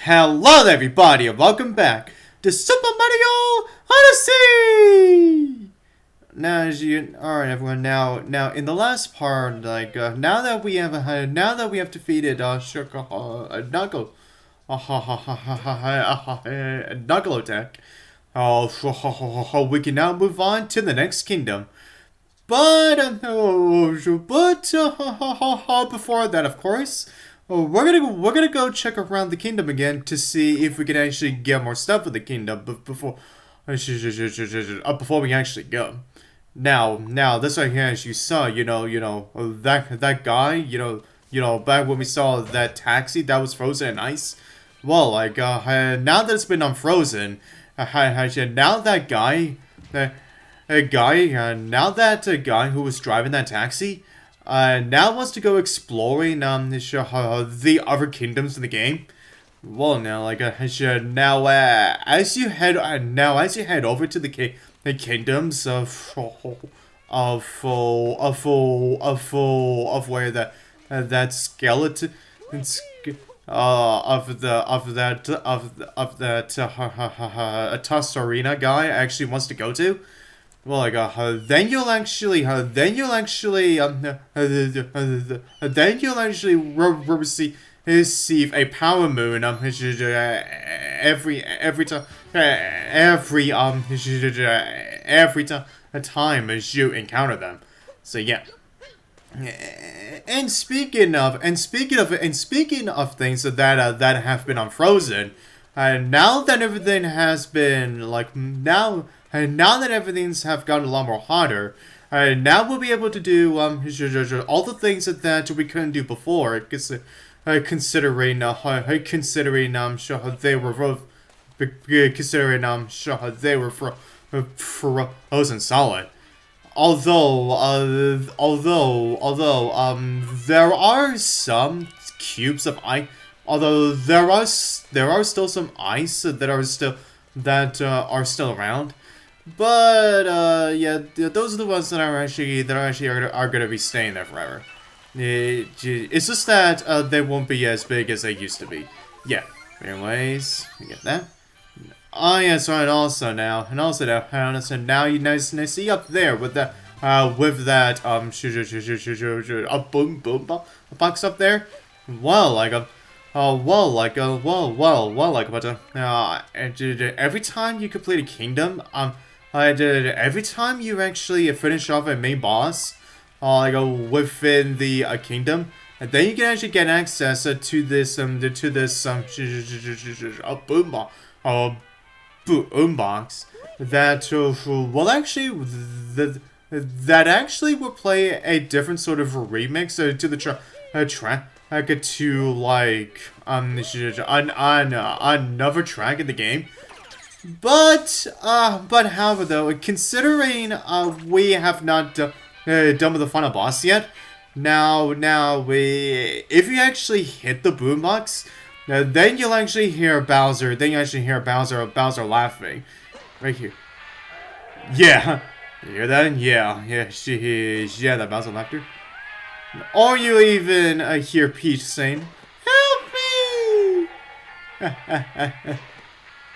Hello there, everybody, and welcome back to Super Mario Odyssey! Now, alright, everyone. Now, in the last part, now that we have defeated Knuckle, Knuckle Attack, we can now move on to the next kingdom. But before that, of course. We're gonna go check around the kingdom again to see if we can actually get more stuff with the kingdom before we actually go. Now this right here, as you saw, that guy, back when we saw that taxi that was frozen in ice. Well, now that it's been unfrozen, now that guy, now that guy who was driving that taxi. Now wants to go exploring the other kingdoms in the game. Well, now as you head over to the kingdoms of where that skeleton of that Tostarena guy actually wants to go to. Well, then you'll actually receive a power moon every time as you encounter them. So yeah. And speaking of things that have been unfrozen, now that everything has been now that everything's have gotten a lot more hotter, now we'll be able to do all the things that we couldn't do before. Considering they were frozen solid. Although there are some cubes of ice. Although there are still some ice that are still around. But yeah, those are the ones that are gonna be staying there forever. It's just that they won't be as big as they used to be. Yeah. Anyways, you get that. Oh yes, right. Also now, now you see up there with that boom box up there. Well, every time you complete a kingdom, every time you actually finish off a main boss, within the kingdom, and then you can actually get access to this boom box that will actually will play a different sort of remix to the track to another track in the game. But however, though, considering we have not done with the final boss yet, if you actually hit the boombox, then you'll actually hear Bowser. Bowser laughing, right here. Yeah, you hear that? Yeah, that Bowser laughter. Or you even hear Peach saying, "Help me,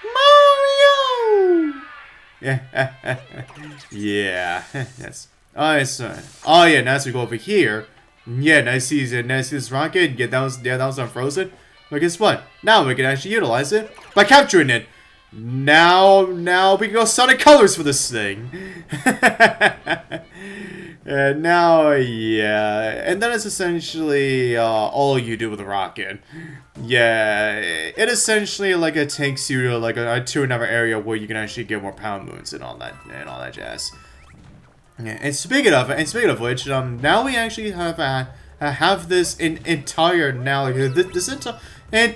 Mario!" Yeah, yes. Oh yeah, now as we go over here, yeah, now see this rocket. Yeah, that was unfrozen. But guess what? Now we can actually utilize it by capturing it. Now we can go Sonic Colors for this thing. Now, yeah, and that is essentially all you do with a rocket. Yeah, it essentially it takes you to to another area where you can actually get more power moons and all that jazz. Yeah, and speaking of which, now we actually have this entire this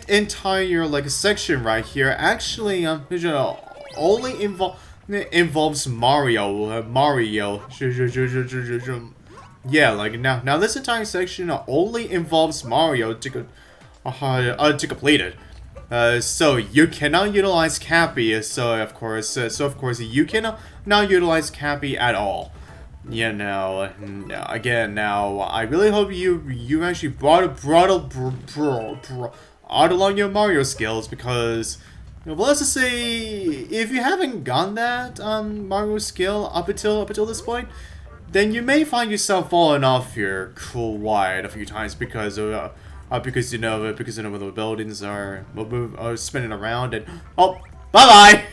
entire section right here actually only involves Mario. Yeah, now this entire section only involves Mario to complete it. So you cannot utilize Cappy. So of course you cannot utilize Cappy at all. Yeah, now I really hope you actually brought along your Mario skills, because well, let's just say if you haven't gotten that Mario skill up until this point, then you may find yourself falling off here quite a few times because of because you know when the buildings are spinning around and oh. Bye-bye!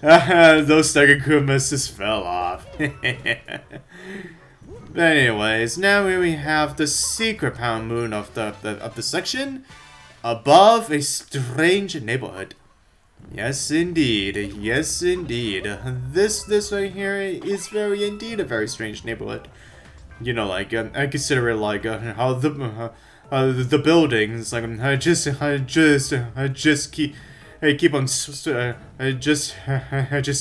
Those second Kumas just fell off. But anyways, now we have the secret power moon of the section above a strange neighborhood. Yes, indeed. Yes, indeed. This right here is indeed a very strange neighborhood. You know, like I consider it like how the buildings, like I just keep on just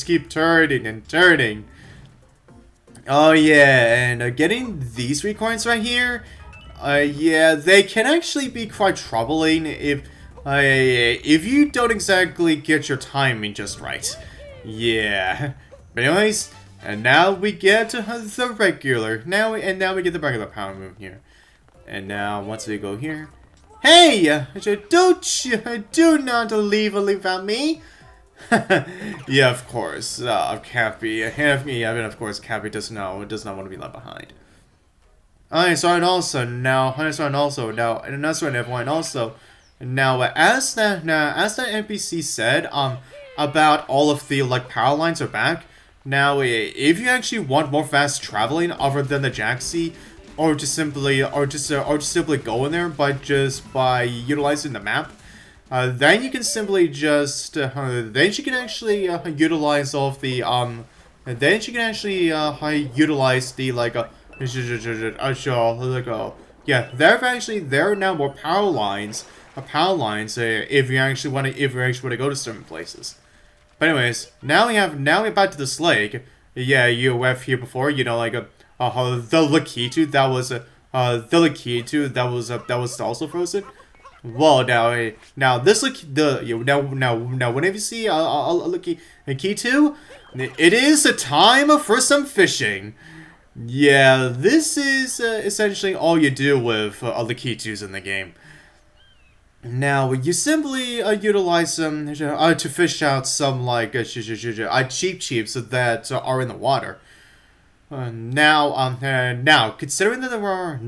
keep turning and turning. Oh yeah, and getting these 3 coins right here, yeah, they can actually be quite troubling if you don't exactly get your timing just right. Yeah. But anyways, and now we get to the regular. Now we get the regular power move here. And now once we go here, hey, do not leave without me. Yeah, of course. Cappy. I mean, of course, Cappy does not want to be left behind. As that NPC said, about all of the like power lines are back. Now, if you actually want more fast traveling other than the Jaxi, or just simply go in there by utilizing the map, then you can simply just then you can actually utilize all of the then you can actually utilize the like yeah, there are now more power lines if you actually want to go to certain places. But anyways, now we're back to this lake. Yeah, you have here before, you know, like the Lakitu that was also frozen. Well, now this now whenever you see a Lakitu, it is a time for some fishing. Yeah, this is essentially all you do with Lakitus in the game. Now, you simply utilize them to fish out some like cheeps that are in the water. Now, considering that there are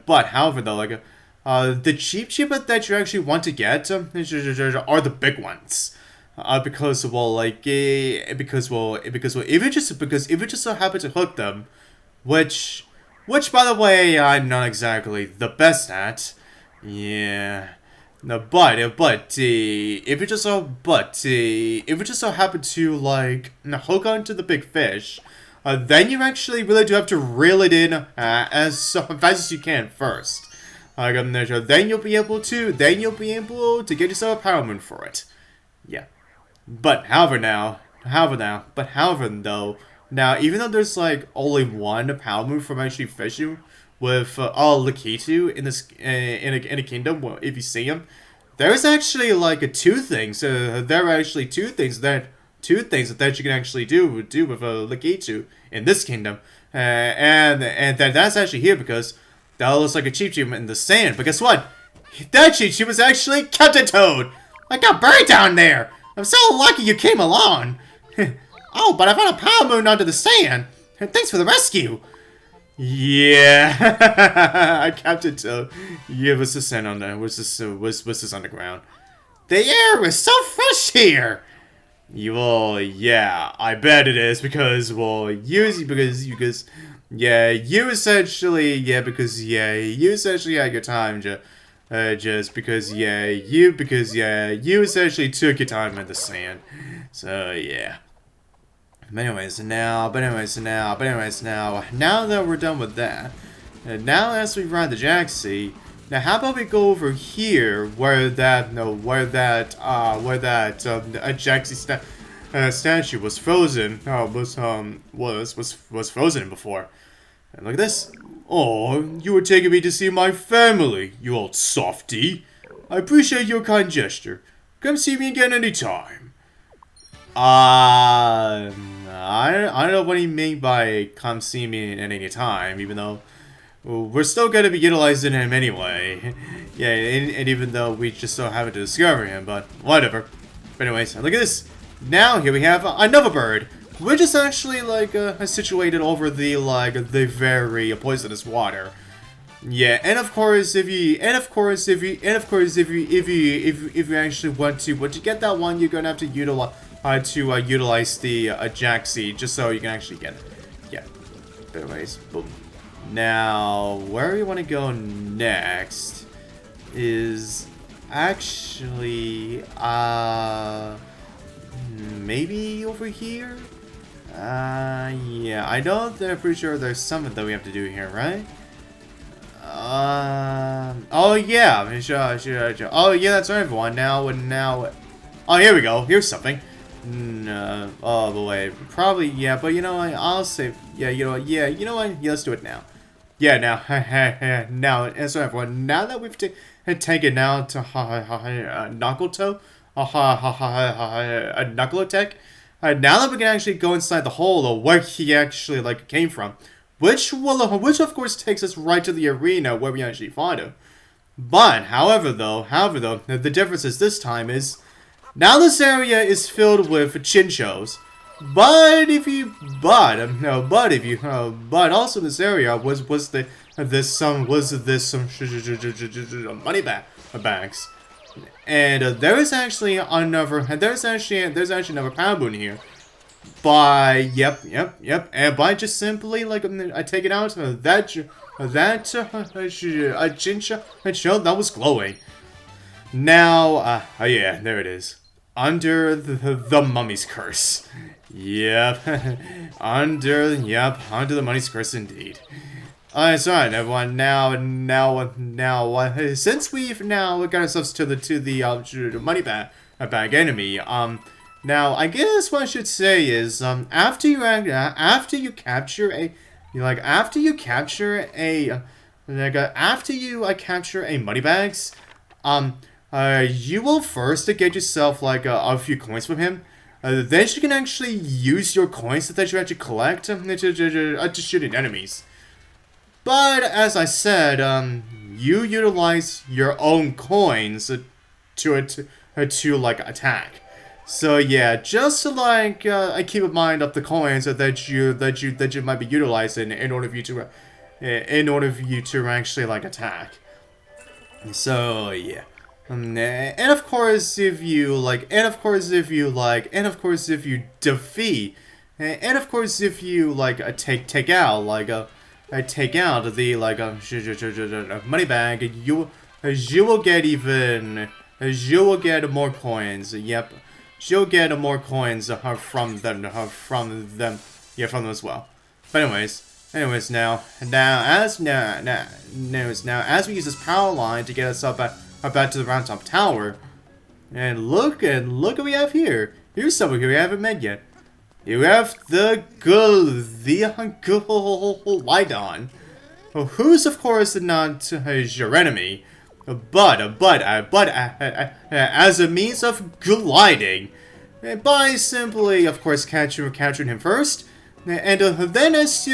but however though, like the cheap that you actually want to get are the big ones. Because if you just so happen to hook them, which by the way I'm not exactly the best at. Yeah. No, but if you just so happen to like hook onto the big fish, then you actually really do have to reel it in as fast as you can first. Then you'll be able to get yourself a power moon for it. Yeah. But however though, now even though there's like only one power moon from actually fishing with Lakitu in this in a kingdom, well, if you see him, there's actually like two things. There are actually two things that you can actually do with Lakitu in this kingdom, and that's actually here because that looks like a cheap in the sand. But guess what? That cheap was actually Captain Toad. I got buried down there. I'm so lucky you came along. Oh, but I found a power moon under the sand. Thanks for the rescue. Yeah, Captain Toad. Yeah, what's the sand on there? What's this underground? The air is so fresh here. Well, yeah, I bet it is because you essentially had your time just because you essentially took your time in the sand. So yeah. But anyways, now that we're done with that, and now as we ride the Jaxi, now how about we go over here where that Jaxi statue was frozen, was frozen before. And look at this. Oh, you were taking me to see my family, you old softy. I appreciate your kind gesture. Come see me again anytime. I don't know what he meant by come see me at any time, even though we're still gonna be utilizing him anyway. Yeah, and even though we just so happen to discover him, but whatever. But anyways, look at this. Now here we have another bird, which is actually like situated over the the very poisonous water. Yeah, and of course if you actually want to get that one, you're gonna have to utilize the jack seed just so you can actually get it. Yeah. But anyways, boom. Now where we want to go next is actually maybe over here. Yeah, I'm pretty sure there's something that we have to do here, right? Oh yeah, sure. Oh yeah, that's right, everyone. Now, oh, here we go. Here's something. No, oh, but wait, probably, yeah, but you know what, I'll say, yeah, you know what, yeah, let's do it now. Yeah, now, now, and so everyone, now that we've taken now to Knuckle-toe, Knuckle Attack, now that we can actually go inside the hole of where he actually, came from, which of course takes us right to the arena where we actually fought him. But, however though, the difference is this time is, now this area is filled with Chinchos. But also this area was money bags. And there's actually another power moon here. But yep. And by just simply I take it out that Chincho that was glowing. Now oh yeah, there it is. Under the mummy's curse. Yep. under the mummy's curse indeed. Alright, so everyone, now, since we've now got ourselves to the money bag enemy, now I guess what I should say is, after you capture a money bags, you will first get yourself a few coins from him. Then you can actually use your coins that you actually collect to shoot at enemies. But as I said, you utilize your own coins to attack. So yeah, just to keep in mind of the coins that you might be utilizing in order for you to actually attack. So yeah. And of course if you defeat, and of course if you take out the money bag, you will get more coins. Yep, you'll get more coins from them as well. But anyways, now as we use this power line to get us up back to the round top tower, and look what we have here. Here's someone who we haven't met yet. You have the Glydon, who's of course not your enemy, but as a means of gliding, by simply of course capturing him first, and then as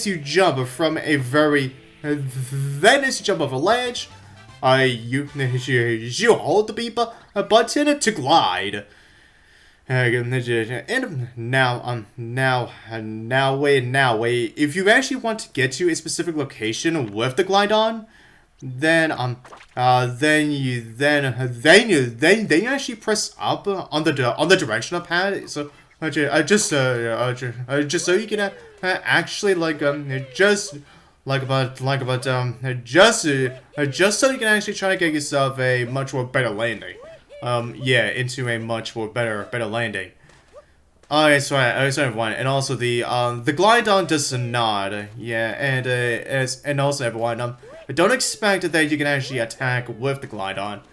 you jump from a off a ledge, you hold the B button to glide. And now wait. If you actually want to get to a specific location with the Glydon, then you actually press up on the directional pad. So just so you can actually just so you can actually try to get yourself a much more better landing. Yeah, into a much more better landing. Alright, so everyone, and also the Glydon does not, yeah, and also everyone, don't expect that you can actually attack with the Glydon.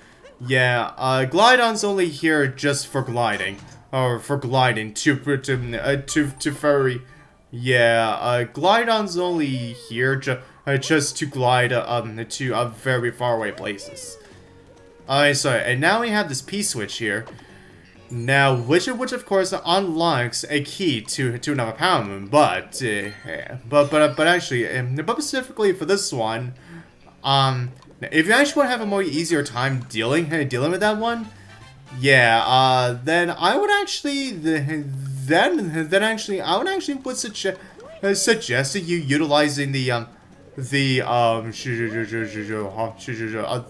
Yeah, Glydon's only here just for gliding, or for gliding to very, yeah, Glydon's only here just to glide to very far away places. Alright, so, and now we have this P-switch here. Now, which of course unlocks a key to another power moon, but actually, but specifically for this one, if you actually want to have a more easier time dealing with that one, yeah, then I would actually would suggest that you utilizing the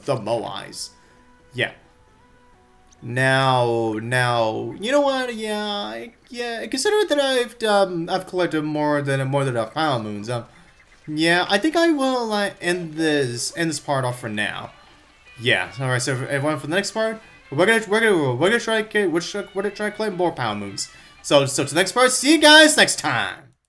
Moais. Yeah. Now, you know what? Yeah. Consider that I've collected more than enough power moons. Yeah, I think I will end this part off for now. Yeah. All right. So everyone, for the next part, we're gonna try to collect more power moons. So to the next part. See you guys next time.